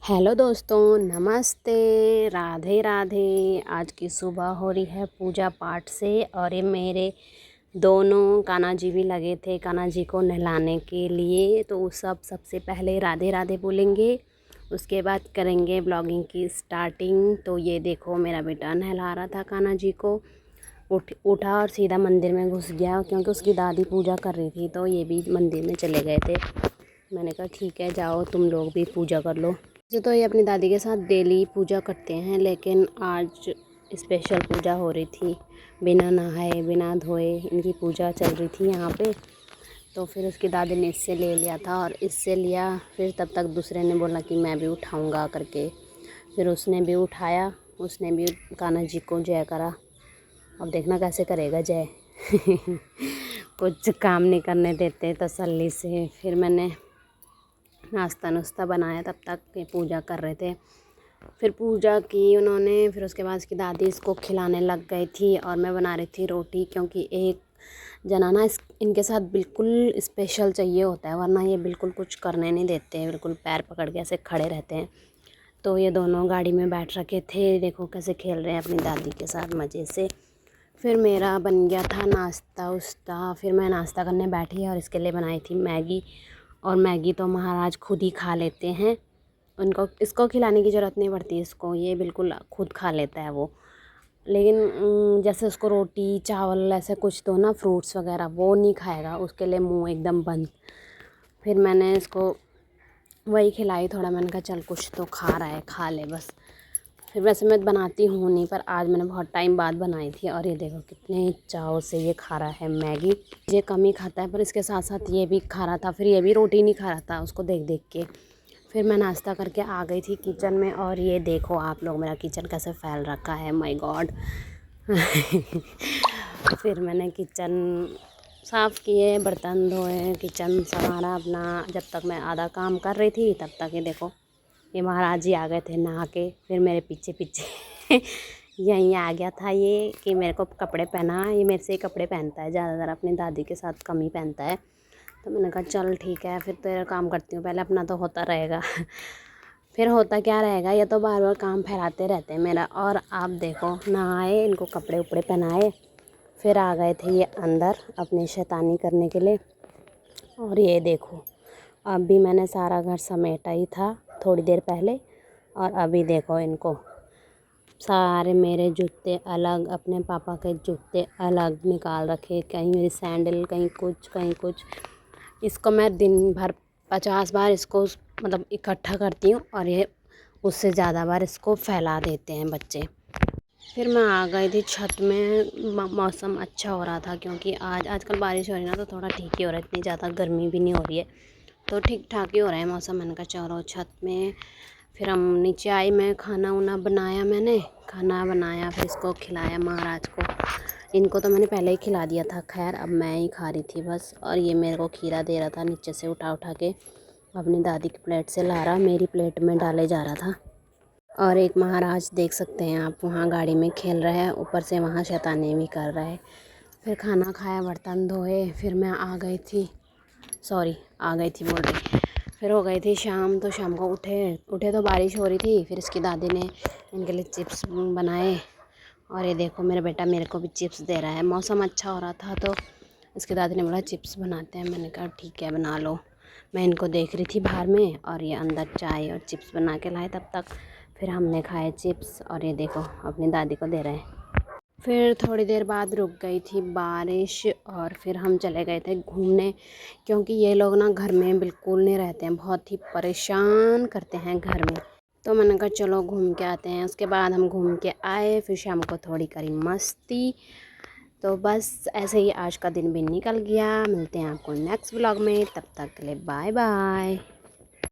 Hello दोस्तों, नमस्ते, राधे राधे। आज की सुबह हो रही है पूजा पाठ से और ये मेरे दोनों कान्हा जी भी लगे थे कान्हा जी को नहलाने के लिए। तो सबसे पहले राधे राधे बोलेंगे, उसके बाद करेंगे ब्लॉगिंग की स्टार्टिंग। तो ये देखो मेरा बेटा नहला रहा था कान्हा जी को। उठा और सीधा मंदिर में घुस गया क्योंकि उसकी दादी पूजा कर रही थी, तो ये भी मंदिर में चले गए थे। मैंने कहा ठीक है, जाओ तुम लोग भी पूजा कर लो। जो तो ये अपनी दादी के साथ डेली पूजा करते हैं, लेकिन आज स्पेशल पूजा हो रही थी। बिना नहाए बिना धोए इनकी पूजा चल रही थी यहाँ पे। तो फिर उसकी दादी ने इससे ले लिया था और इससे लिया। फिर तब तक दूसरे ने बोला कि मैं भी उठाऊँगा करके। फिर उसने भी उठाया, उसने भी कान्हा जी को जय करा। अब देखना कैसे करेगा जय। कुछ काम नहीं करने देते तसल्ली से। फिर मैंने नाश्ता नुश्ता बनाया, तब तक ये पूजा कर रहे थे। फिर पूजा की उन्होंने, फिर उसके बाद इसकी दादी इसको खिलाने लग गई थी और मैं बना रही थी रोटी। क्योंकि एक जना ना इनके साथ बिल्कुल स्पेशल चाहिए होता है, वरना ये बिल्कुल कुछ करने नहीं देते हैं, बिल्कुल पैर पकड़ के ऐसे खड़े रहते हैं। तो ये दोनों गाड़ी में बैठ रखे थे, देखो कैसे खेल रहे हैं अपनी दादी के साथ मज़े से। फिर मेरा बन गया था नाश्ता उस्ता। फिर मैं नाश्ता करने बैठी और इसके लिए बनाई थी मैगी। और मैगी तो महाराज खुद ही खा लेते हैं, उनको इसको खिलाने की ज़रूरत नहीं पड़ती। इसको ये बिल्कुल खुद खा लेता है वो। लेकिन जैसे उसको रोटी चावल ऐसे कुछ दो ना, फ्रूट्स वगैरह, वो नहीं खाएगा, उसके लिए मुंह एकदम बंद। फिर मैंने इसको वही खिलाई थोड़ा। मैंने कहा चल कुछ तो खा रहा है, खा ले बस। फिर वैसे मैं बनाती हूँ नहीं, पर आज मैंने बहुत टाइम बाद बनाई थी। और ये देखो कितने चाव से ये खा रहा है मैगी। ये कम ही खाता है, पर इसके साथ साथ ये भी खा रहा था। फिर ये भी रोटी नहीं खा रहा था उसको देख देख के। फिर मैं नाश्ता करके आ गई थी किचन में। और ये देखो आप लोग मेरा किचन कैसे फैल रखा है, माय गॉड। फिर मैंने किचन साफ़ किए, बर्तन धोए, किचन संवारा अपना। जब तक मैं आधा काम कर रही थी तब तक ये देखो ये महाराज जी आ गए थे नहा के। फिर मेरे पीछे पीछे यहीं आ गया था ये कि मेरे को कपड़े पहना। ये मेरे से ही कपड़े पहनता है ज़्यादातर, अपनी दादी के साथ कम ही पहनता है। तो मैंने कहा चल ठीक है, फिर तेरा काम करती हूँ, पहले अपना तो होता रहेगा। फिर होता क्या रहेगा, ये तो बार बार काम फैलाते रहते हैं मेरा। और आप देखो नहाए, इनको कपड़े उपड़े पहनाए, फिर आ गए थे ये अंदर अपनी शैतानी करने के लिए। और ये देखो अब भी मैंने सारा घर समेटा ही था थोड़ी देर पहले। और अभी देखो इनको सारे मेरे जूते अलग, अपने पापा के जूते अलग निकाल रखे। कहीं मेरी सैंडल, कहीं कुछ कहीं कुछ। इसको मैं दिन भर 50 बार इसको मतलब इकट्ठा करती हूँ और ये उससे ज़्यादा बार इसको फैला देते हैं बच्चे। फिर मैं आ गई थी छत में। मौसम अच्छा हो रहा था क्योंकि आजकल बारिश हो रही है ना, तो थोड़ा ठीक ही हो रहा है, इतनी ज़्यादा गर्मी भी नहीं हो रही है, तो ठीक ठाक ही हो रहा है मौसम। मैंने कहा चलो छत में। फिर हम नीचे आई, मैं खाना वाना बनाया, मैंने खाना बनाया, फिर इसको खिलाया महाराज को। इनको तो मैंने पहले ही खिला दिया था, खैर अब मैं ही खा रही थी बस। और ये मेरे को खीरा दे रहा था नीचे से उठा उठा के, अपनी दादी की प्लेट से ला रहा, मेरी प्लेट में डाले जा रहा था। और एक महाराज देख सकते हैं आप, वहाँ गाड़ी में खेल रहा है, ऊपर से वहाँ शैतानी भी कर रहा है। फिर खाना खाया, बर्तन धोए, फिर मैं आ गई थी, आ गई थी बोल रही। फिर हो गई थी शाम, तो शाम को उठे तो बारिश हो रही थी। फिर इसकी दादी ने इनके लिए चिप्स बनाए। और ये देखो मेरा बेटा मेरे को भी चिप्स दे रहा है। मौसम अच्छा हो रहा था तो इसकी दादी ने बोला चिप्स बनाते हैं। मैंने कहा ठीक है बना लो। मैं इनको देख रही थी बाहर में, और ये अंदर चाय और चिप्स बना के लाए तब तक। फिर हमने खाए चिप्स और ये देखो अपनी दादी को दे रहे हैं। फिर थोड़ी देर बाद रुक गई थी बारिश और फिर हम चले गए थे घूमने। क्योंकि ये लोग ना घर में बिल्कुल नहीं रहते हैं, बहुत ही परेशान करते हैं घर में। तो मैंने कहा चलो घूम के आते हैं। उसके बाद हम घूम के आए, फिर शाम को थोड़ी करी मस्ती। तो बस ऐसे ही आज का दिन भी निकल गया। मिलते हैं आपको नेक्स्ट व्लॉग में, तब तक के लिए बाय बाय।